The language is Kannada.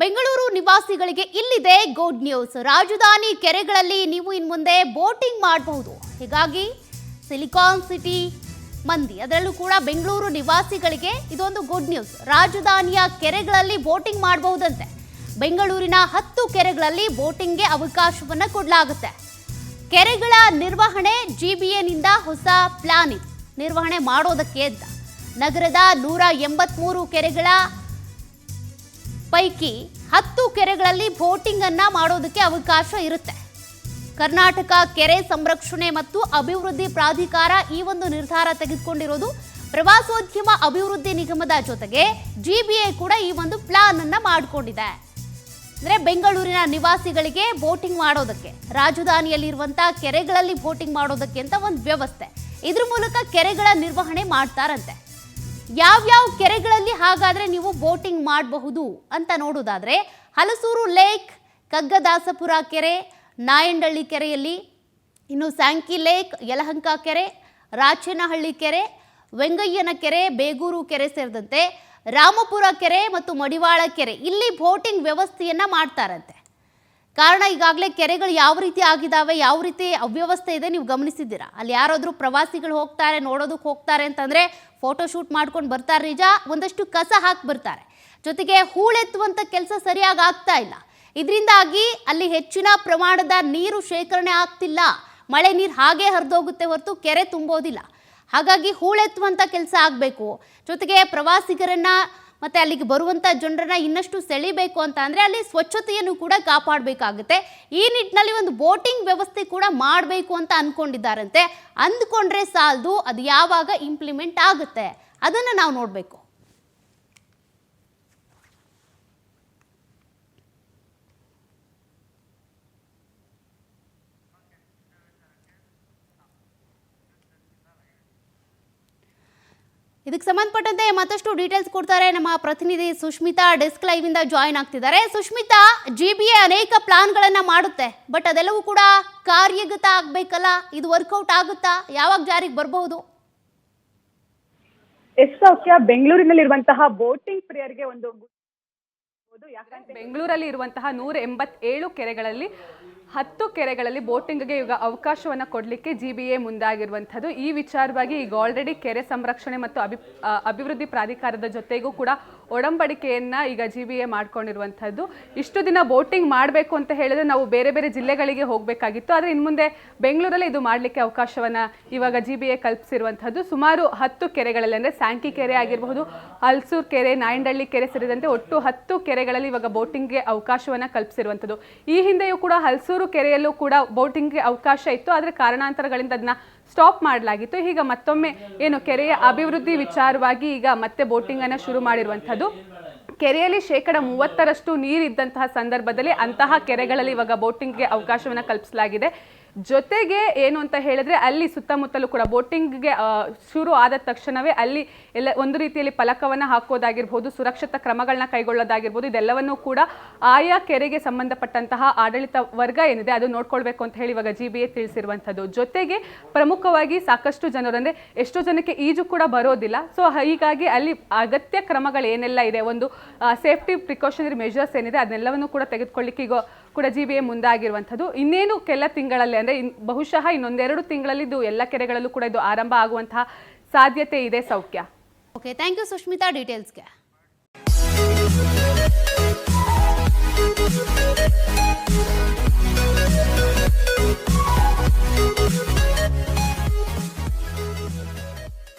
ಬೆಂಗಳೂರು ನಿವಾಸಿಗಳಿಗೆ ಇಲ್ಲಿದೆ ಗುಡ್ ನ್ಯೂಸ್. ರಾಜಧಾನಿ ಕೆರೆಗಳಲ್ಲಿ ನೀವು ಇನ್ನು ಮುಂದೆ ಬೋಟಿಂಗ್ ಮಾಡಬಹುದು. ಹೀಗಾಗಿ ಸಿಲಿಕಾನ್ ಸಿಟಿ ಮಂದಿ, ಅದರಲ್ಲೂ ಕೂಡ ಬೆಂಗಳೂರು ನಿವಾಸಿಗಳಿಗೆ ಇದೊಂದು ಗುಡ್ ನ್ಯೂಸ್. ರಾಜಧಾನಿಯ ಕೆರೆಗಳಲ್ಲಿ ಬೋಟಿಂಗ್ ಮಾಡಬಹುದಂತೆ. ಬೆಂಗಳೂರಿನ 10 ಕೆರೆಗಳಲ್ಲಿ ಬೋಟಿಂಗ್ಗೆ ಅವಕಾಶವನ್ನು ಕೊಡಲಾಗುತ್ತೆ. ಕೆರೆಗಳ ನಿರ್ವಹಣೆ ಜಿಬಿಎನಿಂದ ಹೊಸ ಪ್ಲಾನ್ ಇದೆ ನಿರ್ವಹಣೆ ಮಾಡೋದಕ್ಕೆ ಅಂತ. ನಗರದ 183 ಕೆರೆಗಳ ಪೈಕಿ 10 ಕೆರೆಗಳಲ್ಲಿ ಬೋಟಿಂಗ್ ಅನ್ನ ಮಾಡೋದಕ್ಕೆ ಅವಕಾಶ ಇರುತ್ತೆ. ಕರ್ನಾಟಕ ಕೆರೆ ಸಂರಕ್ಷಣೆ ಮತ್ತು ಅಭಿವೃದ್ಧಿ ಪ್ರಾಧಿಕಾರ ಈ ಒಂದು ನಿರ್ಧಾರ ತೆಗೆದುಕೊಂಡಿರೋದು. ಪ್ರವಾಸೋದ್ಯಮ ಅಭಿವೃದ್ಧಿ ನಿಗಮದ ಜೊತೆಗೆ ಜಿಬಿಎ ಕೂಡ ಈ ಒಂದು ಪ್ಲಾನ್ ಅನ್ನ ಮಾಡಿಕೊಂಡಿದೆ. ಅಂದ್ರೆ ಬೆಂಗಳೂರಿನ ನಿವಾಸಿಗಳಿಗೆ ಬೋಟಿಂಗ್ ಮಾಡೋದಕ್ಕೆ, ರಾಜಧಾನಿಯಲ್ಲಿರುವಂತಹ ಕೆರೆಗಳಲ್ಲಿ ಬೋಟಿಂಗ್ ಮಾಡೋದಕ್ಕೆ ಅಂತ ಒಂದು ವ್ಯವಸ್ಥೆ. ಇದ್ರ ಮೂಲಕ ಕೆರೆಗಳ ನಿರ್ವಹಣೆ ಮಾಡ್ತಾರಂತೆ. ಯಾವ್ಯಾವ ಕೆರೆಗಳಲ್ಲಿ ಹಾಗಾದ್ರೆ ನೀವು ಬೋಟಿಂಗ್ ಮಾಡಬಹುದು ಅಂತ ನೋಡೋದಾದ್ರೆ, ಹಲಸೂರು ಲೇಕ್, ಕಗ್ಗದಾಸಪುರ ಕೆರೆ, ನಾಯಂಡಹಳ್ಳಿ ಕೆರೆಯಲ್ಲಿ, ಇನ್ನು ಸ್ಯಾಂಕಿ ಲೇಕ್, ಯಲಹಂಕ ಕೆರೆ, ರಾಚೇನಹಳ್ಳಿ ಕೆರೆ, ವೆಂಗಯ್ಯನ ಕೆರೆ, ಬೇಗೂರು ಕೆರೆ ಸೇರಿದಂತೆ ರಾಮಪುರ ಕೆರೆ ಮತ್ತು ಮಡಿವಾಳ ಕೆರೆ ಇಲ್ಲಿ ಬೋಟಿಂಗ್ ವ್ಯವಸ್ಥೆಯನ್ನ ಮಾಡ್ತಾರಂತೆ. ಕಾರಣ ಈಗಾಗಲೇ ಕೆರೆಗಳು ಯಾವ ರೀತಿ ಆಗಿದ್ದಾವೆ, ಯಾವ ರೀತಿ ಅವ್ಯವಸ್ಥೆ ಇದೆ ನೀವು ಗಮನಿಸಿದ್ದೀರಾ. ಅಲ್ಲಿ ಯಾರಾದರೂ ಪ್ರವಾಸಿಗಳು ಹೋಗ್ತಾರೆ, ನೋಡೋದಕ್ಕೆ ಹೋಗ್ತಾರೆ ಅಂತಂದರೆ ಫೋಟೋಶೂಟ್ ಮಾಡ್ಕೊಂಡು ಬರ್ತಾರೆ ನಿಜ, ಒಂದಷ್ಟು ಕಸ ಹಾಕಿ ಬರ್ತಾರೆ. ಜೊತೆಗೆ ಹೂಳೆತ್ತುವಂಥ ಕೆಲಸ ಸರಿಯಾಗಿ ಆಗ್ತಾ ಇಲ್ಲ. ಇದರಿಂದಾಗಿ ಅಲ್ಲಿ ಹೆಚ್ಚಿನ ಪ್ರಮಾಣದ ನೀರು ಶೇಖರಣೆ ಆಗ್ತಿಲ್ಲ. ಮಳೆ ನೀರು ಹಾಗೆ ಹರಿದೋಗುತ್ತೆ ಹೊರತು ಕೆರೆ ತುಂಬೋದಿಲ್ಲ. ಹಾಗಾಗಿ ಹೂಳೆತ್ತುವಂಥ ಕೆಲಸ ಆಗಬೇಕು. ಜೊತೆಗೆ ಪ್ರವಾಸಿಗರನ್ನು ಮತ್ತು ಅಲ್ಲಿಗೆ ಬರುವಂಥ ಜನರನ್ನ ಇನ್ನಷ್ಟು ಸೆಳಿಬೇಕು ಅಂತ ಅಂದರೆ ಅಲ್ಲಿ ಸ್ವಚ್ಛತೆಯನ್ನು ಕೂಡ ಕಾಪಾಡಬೇಕಾಗುತ್ತೆ. ಈ ನಿಟ್ಟಿನಲ್ಲಿ ಒಂದು ಬೋಟಿಂಗ್ ವ್ಯವಸ್ಥೆ ಕೂಡ ಮಾಡಬೇಕು ಅಂತ ಅಂದ್ಕೊಂಡಿದ್ದಾರಂತೆ. ಅಂದ್ಕೊಂಡ್ರೆ ಸಾಲದು, ಅದು ಯಾವಾಗ ಇಂಪ್ಲಿಮೆಂಟ್ ಆಗುತ್ತೆ ಅದನ್ನು ನಾವು ನೋಡಬೇಕು. ಇದಕ್ಕೆ ಸಂಬಂಧಪಟ್ಟಂತೆ ಮತ್ತಷ್ಟು ಡೀಟೇಲ್ಸ್ ಕೊಡ್ತಾರೆ ನಮ್ಮ ಪ್ರತಿನಿಧಿ ಸುಷ್ಮಿತಾ. ಡೆಸ್ಕ್ ಲೈವ್ ಇಂದ ಜಾಯಿನ್ ಆಗ್ತಿದ್ದಾರೆ. ಸುಷ್ಮಿತಾ, ಜಿಬಿಎ ಅನೇಕ ಪ್ಲಾನ್ಗಳನ್ನ ಮಾಡುತ್ತೆ, ಬಟ್ ಅದೆಲ್ಲವೂ ಕೂಡ ಕಾರ್ಯಗತ ಆಗ್ಬೇಕಲ್ಲ, ಇದು ವರ್ಕೌಟ್ ಆಗುತ್ತಾ? ಯಾವಾಗ ಜಾರಿಗೆ ಬರಬಹುದು? ಸೌಖ್ಯ, ಬೆಂಗಳೂರಿನಲ್ಲಿರುವಂತಹ ಬೋಟಿಂಗ್ ಪ್ರಿಯರಿಗೆ ಒಂದು ಬೆಂಗಳೂರಲ್ಲಿ ಇರುವಂತಹ 187 ಕೆರೆಗಳಲ್ಲಿ 10 ಕೆರೆಗಳಲ್ಲಿ ಬೋಟಿಂಗ್ಗೆ ಈಗ ಅವಕಾಶವನ್ನು ಕೊಡಲಿಕ್ಕೆ ಜಿಬಿಎ ಮುಂದಾಗಿರುವಂಥದ್ದು. ಈ ವಿಚಾರವಾಗಿ ಈಗ ಆಲ್ರೆಡಿ ಕೆರೆ ಸಂರಕ್ಷಣೆ ಮತ್ತು ಅಭಿವೃದ್ಧಿ ಪ್ರಾಧಿಕಾರದ ಜೊತೆಗೂ ಕೂಡ ಒಡಂಬಡಿಕೆಯನ್ನು ಈಗ ಜಿಬಿಎ ಮಾಡ್ಕೊಂಡಿರುವಂಥದ್ದು. ಇಷ್ಟು ದಿನ ಬೋಟಿಂಗ್ ಮಾಡಬೇಕು ಅಂತ ಹೇಳಿದ್ರೆ ನಾವು ಬೇರೆ ಬೇರೆ ಜಿಲ್ಲೆಗಳಿಗೆ ಹೋಗಬೇಕಾಗಿತ್ತು. ಆದರೆ ಇನ್ನು ಮುಂದೆ ಬೆಂಗಳೂರಲ್ಲಿ ಇದು ಮಾಡಲಿಕ್ಕೆ ಅವಕಾಶವನ್ನು ಇವಾಗ ಜಿಬಿಎ ಕಲ್ಪಿಸಿರುವಂಥದ್ದು. ಸುಮಾರು 10 ಕೆರೆಗಳಲ್ಲಿ, ಅಂದರೆ ಸ್ಯಾಂಕಿ ಕೆರೆ ಆಗಿರಬಹುದು, ಹಲಸೂರು ಕೆರೆ, ನಾಯಂಡಹಳ್ಳಿ ಕೆರೆ ಸೇರಿದಂತೆ ಒಟ್ಟು 10 ಕೆರೆಗಳಲ್ಲಿ ಇವಾಗ ಬೋಟಿಂಗ್ಗೆ ಅವಕಾಶವನ್ನು ಕಲ್ಪಿಸಿರುವಂಥದ್ದು. ಈ ಹಿಂದೆಯೂ ಕೂಡ ಹಲಸೂರು ಕೆರೆಯಲ್ಲೂ ಕೂಡ ಬೋಟಿಂಗ್ಗೆ ಅವಕಾಶ ಇತ್ತು, ಆದರೆ ಕಾರಣಾಂತರಗಳಿಂದ ಅದನ್ನ ಸ್ಟಾಪ್ ಮಾಡಲಾಗಿತ್ತು. ಈಗ ಮತ್ತೊಮ್ಮೆ ಏನು ಕೆರೆಯ ಅಭಿವೃದ್ಧಿ ವಿಚಾರವಾಗಿ ಈಗ ಮತ್ತೆ ಬೋಟಿಂಗ್ ಅನ್ನು ಶುರು ಮಾಡಿರುವಂಥದ್ದು. ಕೆರೆಯಲ್ಲಿ 30% ನೀರಿದ್ದಂತಹ ಸಂದರ್ಭದಲ್ಲಿ ಅಂತಹ ಕೆರೆಗಳಲ್ಲಿ ಇವಾಗ ಬೋಟಿಂಗ್ಗೆ ಅವಕಾಶವನ್ನು ಕಲ್ಪಿಸಲಾಗಿದೆ. ಜೊತೆಗೆ ಏನು ಅಂತ ಹೇಳಿದ್ರೆ ಅಲ್ಲಿ ಸುತ್ತಮುತ್ತಲೂ ಕೂಡ ಬೋಟಿಂಗ್ಗೆ ಶುರು ಆದ ತಕ್ಷಣವೇ ಅಲ್ಲಿ ಎಲ್ಲ ಒಂದು ರೀತಿಯಲ್ಲಿ ಫಲಕವನ್ನು ಹಾಕೋದಾಗಿರ್ಬೋದು, ಸುರಕ್ಷತಾ ಕ್ರಮಗಳನ್ನ ಕೈಗೊಳ್ಳೋದಾಗಿರ್ಬೋದು, ಇದೆಲ್ಲವನ್ನೂ ಕೂಡ ಆಯಾ ಕೆರೆಗೆ ಸಂಬಂಧಪಟ್ಟಂತಹ ಆಡಳಿತ ವರ್ಗ ಏನಿದೆ ಅದು ನೋಡ್ಕೊಳ್ಬೇಕು ಅಂತ ಹೇಳಿ ಇವಾಗ ಜಿಬಿಎ ತಿಳಿಸಿರುವಂಥದ್ದು. ಜೊತೆಗೆ ಪ್ರಮುಖವಾಗಿ ಸಾಕಷ್ಟು ಜನರು, ಅಂದರೆ ಎಷ್ಟೋ ಜನಕ್ಕೆ ಈಜು ಕೂಡ ಬರೋದಿಲ್ಲ. ಸೊ ಹೀಗಾಗಿ ಅಲ್ಲಿ ಅಗತ್ಯ ಕ್ರಮಗಳು ಏನೆಲ್ಲ ಇದೆ, ಒಂದು ಸೇಫ್ಟಿ ಪ್ರಿಕಾಷನರಿ ಮೆಷರ್ಸ್ ಏನಿದೆ ಅದನ್ನೆಲ್ಲವನ್ನು ಕೂಡ ತೆಗೆದುಕೊಳ್ಳಿಕ್ಕೆ ಈಗ ಕೂಡ ಜಿಬಿಎ ಮುಂದಾಗಿರುವಂಥದ್ದು. ಇನ್ನೇನು ಕೆಲ ತಿಂಗಳಲ್ಲಿ, ಅಂದರೆ ಬಹುಶಃ ಇನ್ನೊಂದೆರಡು ತಿಂಗಳಲ್ಲಿ ಇದು ಎಲ್ಲ ಕೆರೆಗಳಲ್ಲೂ ಕೂಡ ಇದು ಆರಂಭ ಆಗುವಂತಹ ಸಾಧ್ಯತೆ ಇದೆ. ಸೌಖ್ಯ. Okay, thank you Sushmita ಡೀಟೇಲ್ಸ್ಗೆ.